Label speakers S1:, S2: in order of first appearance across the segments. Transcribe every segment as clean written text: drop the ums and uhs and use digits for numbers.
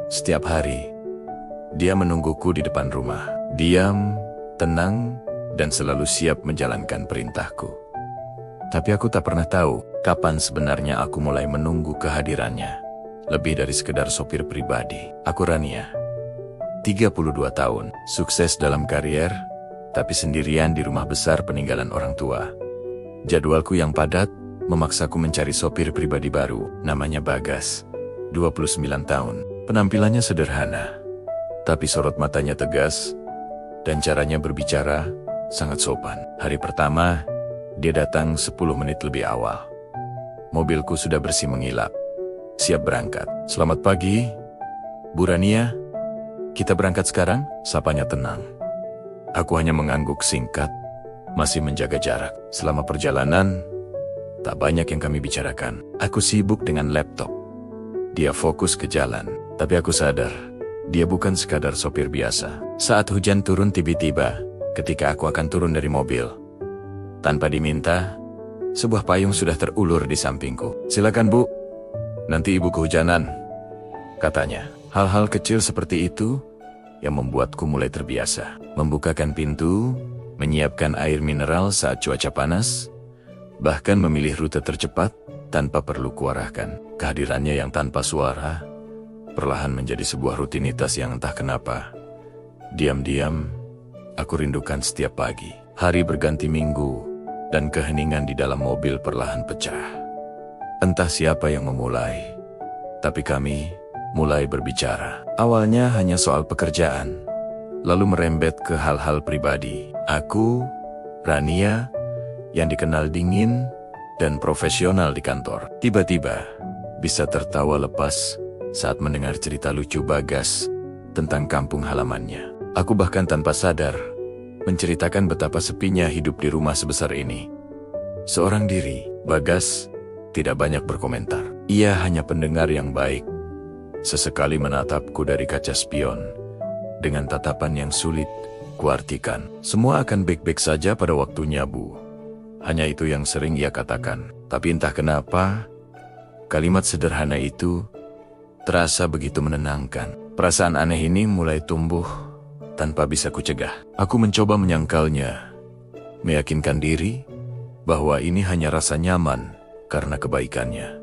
S1: Setiap hari, dia menungguku di depan rumah. Diam, tenang, dan selalu siap menjalankan perintahku. Tapi aku tak pernah tahu kapan sebenarnya aku mulai menunggu kehadirannya. Lebih dari sekedar sopir pribadi. Aku Rania, 32 tahun, sukses dalam karier, tapi sendirian di rumah besar peninggalan orang tua. Jadwalku yang padat memaksaku mencari sopir pribadi baru, namanya Bagas, 29 tahun. Penampilannya sederhana, tapi sorot matanya tegas, dan caranya berbicara sangat sopan. Hari pertama, dia datang 10 menit lebih awal. Mobilku sudah bersih mengilap. Siap berangkat. Selamat pagi, Bu Rania. Kita berangkat sekarang? Sapanya tenang. Aku hanya mengangguk singkat, masih menjaga jarak. Selama perjalanan, tak banyak yang kami bicarakan. Aku sibuk dengan laptop. Dia fokus ke jalan, tapi aku sadar, dia bukan sekadar sopir biasa. Saat hujan turun tiba-tiba, ketika aku akan turun dari mobil, tanpa diminta, sebuah payung sudah terulur di sampingku. Silakan Bu, nanti Ibu kehujanan, katanya. Hal-hal kecil seperti itu yang membuatku mulai terbiasa. Membukakan pintu, menyiapkan air mineral saat cuaca panas, bahkan memilih rute tercepat tanpa perlu kuarahkan. Kehadirannya yang tanpa suara perlahan menjadi sebuah rutinitas yang entah kenapa diam-diam aku rindukan setiap pagi. Hari berganti minggu dan keheningan di dalam mobil perlahan pecah. Entah siapa yang memulai, tapi kami mulai berbicara. Awalnya hanya soal pekerjaan, lalu merembet ke hal-hal pribadi. Aku, Rania, yang dikenal dingin dan profesional di kantor, tiba-tiba bisa tertawa lepas saat mendengar cerita lucu Bagas tentang kampung halamannya. Aku bahkan tanpa sadar menceritakan betapa sepinya hidup di rumah sebesar ini. Seorang diri, Bagas tidak banyak berkomentar. Ia hanya pendengar yang baik. Sesekali menatapku dari kaca spion dengan tatapan yang sulit kuartikan. Semua akan baik-baik saja pada waktunya, Bu. Hanya itu yang sering ia katakan. Tapi entah kenapa, kalimat sederhana itu terasa begitu menenangkan. Perasaan aneh ini mulai tumbuh tanpa bisa kucegah. Aku mencoba menyangkalnya, meyakinkan diri bahwa ini hanya rasa nyaman karena kebaikannya.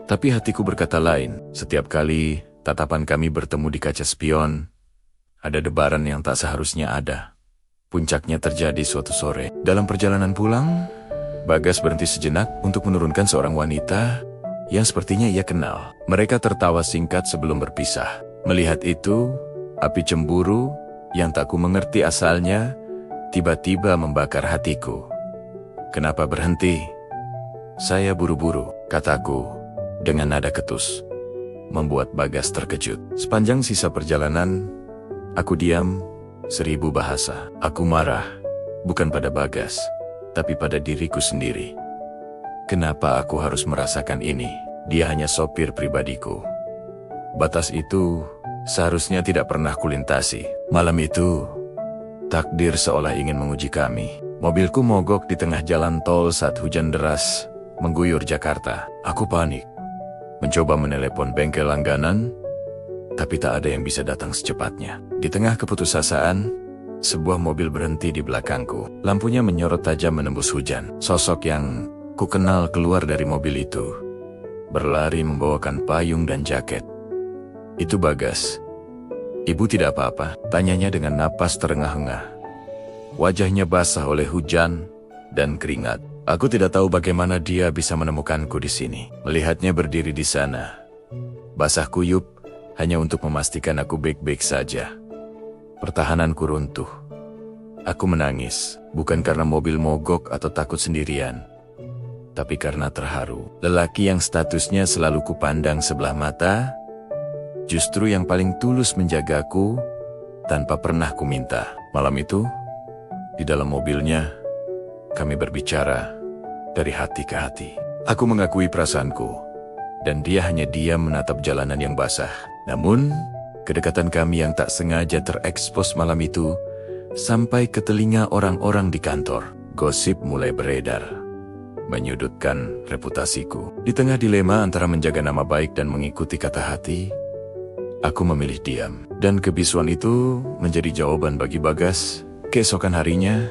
S1: Tapi hatiku berkata lain. Setiap kali tatapan kami bertemu di kaca spion, ada debaran yang tak seharusnya ada. Puncaknya terjadi suatu sore. Dalam perjalanan pulang, Bagas berhenti sejenak untuk menurunkan seorang wanita yang sepertinya ia kenal. Mereka tertawa singkat sebelum berpisah. Melihat itu, api cemburu yang tak ku mengerti asalnya tiba-tiba membakar hatiku. Kenapa berhenti? Saya buru-buru, kataku dengan nada ketus, membuat Bagas terkejut. Sepanjang sisa perjalanan, aku diam 1000 bahasa. Aku marah, bukan pada Bagas, tapi pada diriku sendiri. Kenapa aku harus merasakan ini? Dia hanya sopir pribadiku. Batas itu seharusnya tidak pernah kulintasi. Malam itu, takdir seolah ingin menguji kami. Mobilku mogok di tengah jalan tol saat hujan deras mengguyur Jakarta. Aku panik, mencoba menelepon bengkel langganan, tapi tak ada yang bisa datang secepatnya. Di tengah keputusasaan, sebuah mobil berhenti di belakangku. Lampunya menyorot tajam menembus hujan. Sosok yang ku kenal keluar dari mobil itu, berlari membawakan payung dan jaket. Itu Bagas. Ibu tidak apa-apa? Tanyanya dengan napas terengah-engah. Wajahnya basah oleh hujan dan keringat. Aku tidak tahu bagaimana dia bisa menemukanku di sini. Melihatnya berdiri di sana, basah kuyup, hanya untuk memastikan aku baik-baik saja. Pertahananku runtuh. Aku menangis, bukan karena mobil mogok atau takut sendirian, tapi karena terharu. Lelaki yang statusnya selalu kupandang sebelah mata, justru yang paling tulus menjagaku tanpa pernah kuminta. Malam itu, di dalam mobilnya, kami berbicara dari hati ke hati. Aku mengakui perasaanku, dan dia hanya diam menatap jalanan yang basah. Namun, kedekatan kami yang tak sengaja terekspos malam itu sampai ke telinga orang-orang di kantor. Gosip mulai beredar, menyudutkan reputasiku. Di tengah dilema antara menjaga nama baik dan mengikuti kata hati, Aku memilih diam. Dan kebisuan itu menjadi jawaban bagi Bagas. Keesokan harinya,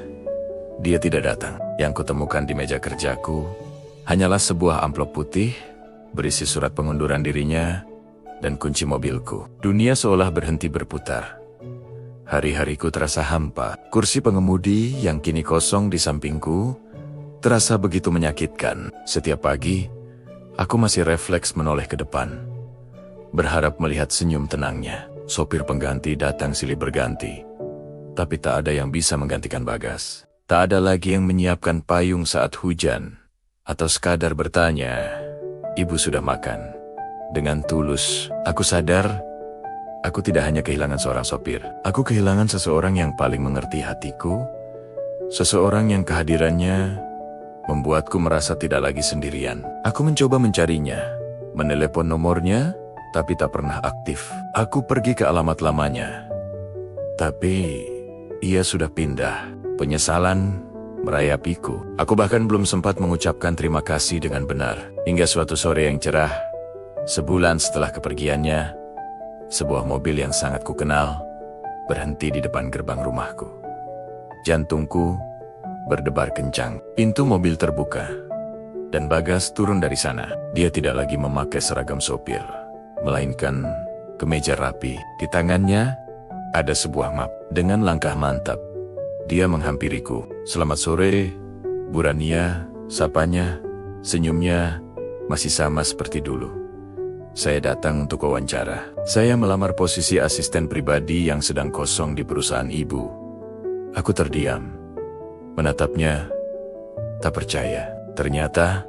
S1: dia tidak datang. Yang kutemukan di meja kerjaku hanyalah sebuah amplop putih berisi surat pengunduran dirinya dan kunci mobilku. Dunia seolah berhenti berputar. Hari-hariku terasa hampa. Kursi pengemudi yang kini kosong di sampingku terasa begitu menyakitkan. Setiap pagi, aku masih refleks menoleh ke depan, berharap melihat senyum tenangnya. Sopir pengganti datang silih berganti, tapi tak ada yang bisa menggantikan Bagas. Tak ada lagi yang menyiapkan payung saat hujan, atau sekadar bertanya, "Ibu sudah makan?" Dengan tulus, aku sadar, aku tidak hanya kehilangan seorang sopir. Aku kehilangan seseorang yang paling mengerti hatiku, seseorang yang kehadirannya membuatku merasa tidak lagi sendirian. Aku mencoba mencarinya, menelepon nomornya, tapi tak pernah aktif. Aku pergi ke alamat lamanya, tapi ia sudah pindah. Penyesalan merayapiku. Aku bahkan belum sempat mengucapkan terima kasih dengan benar. Hingga suatu sore yang cerah, sebulan setelah kepergiannya, sebuah mobil yang sangat kukenal berhenti di depan gerbang rumahku. Jantungku berdebar kencang. Pintu mobil terbuka, dan Bagas turun dari sana. Dia tidak lagi memakai seragam sopir, melainkan kemeja rapi. Di tangannya ada sebuah map. Dengan langkah mantap, dia menghampiriku. "Selamat sore, Bu Rania," sapanya. Senyumnya masih sama seperti dulu. "Saya datang untuk wawancara. Saya melamar posisi asisten pribadi yang sedang kosong di perusahaan ibu." Aku terdiam, menatapnya, tak percaya. Ternyata,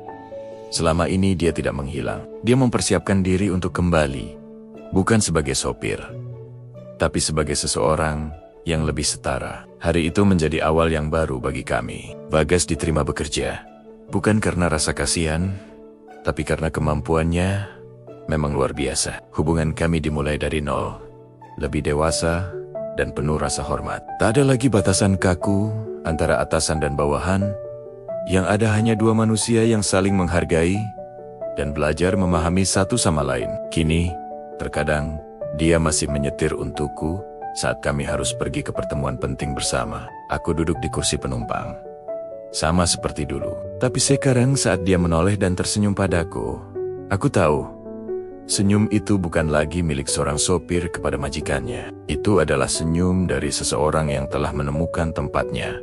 S1: selama ini dia tidak menghilang. Dia mempersiapkan diri untuk kembali, bukan sebagai sopir, tapi sebagai seseorang yang lebih setara. Hari itu menjadi awal yang baru bagi kami. Bagas diterima bekerja, bukan karena rasa kasihan, tapi karena kemampuannya memang luar biasa. Hubungan kami dimulai dari nol, lebih dewasa dan penuh rasa hormat. Tak ada lagi batasan kaku antara atasan dan bawahan. Yang ada hanya dua manusia yang saling menghargai dan belajar memahami satu sama lain. Kini, terkadang dia masih menyetir untukku saat kami harus pergi ke pertemuan penting bersama. Aku duduk di kursi penumpang, sama seperti dulu. Tapi sekarang saat dia menoleh dan tersenyum padaku, aku tahu, senyum itu bukan lagi milik seorang sopir kepada majikannya. Itu adalah senyum dari seseorang yang telah menemukan tempatnya,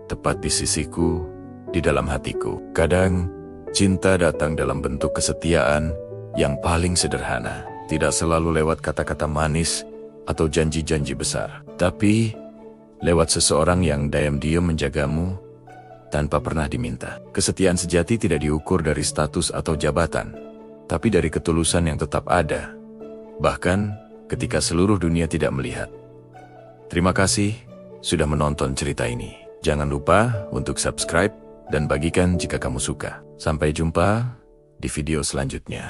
S1: tepat di sisiku, di dalam hatiku. Kadang, cinta datang dalam bentuk kesetiaan yang paling sederhana. Tidak selalu lewat kata-kata manis atau janji-janji besar, tapi lewat seseorang yang diam-diam menjagamu tanpa pernah diminta. Kesetiaan sejati tidak diukur dari status atau jabatan, tapi dari ketulusan yang tetap ada, bahkan ketika seluruh dunia tidak melihat. Terima kasih sudah menonton cerita ini. Jangan lupa untuk subscribe dan bagikan jika kamu suka. Sampai jumpa di video selanjutnya.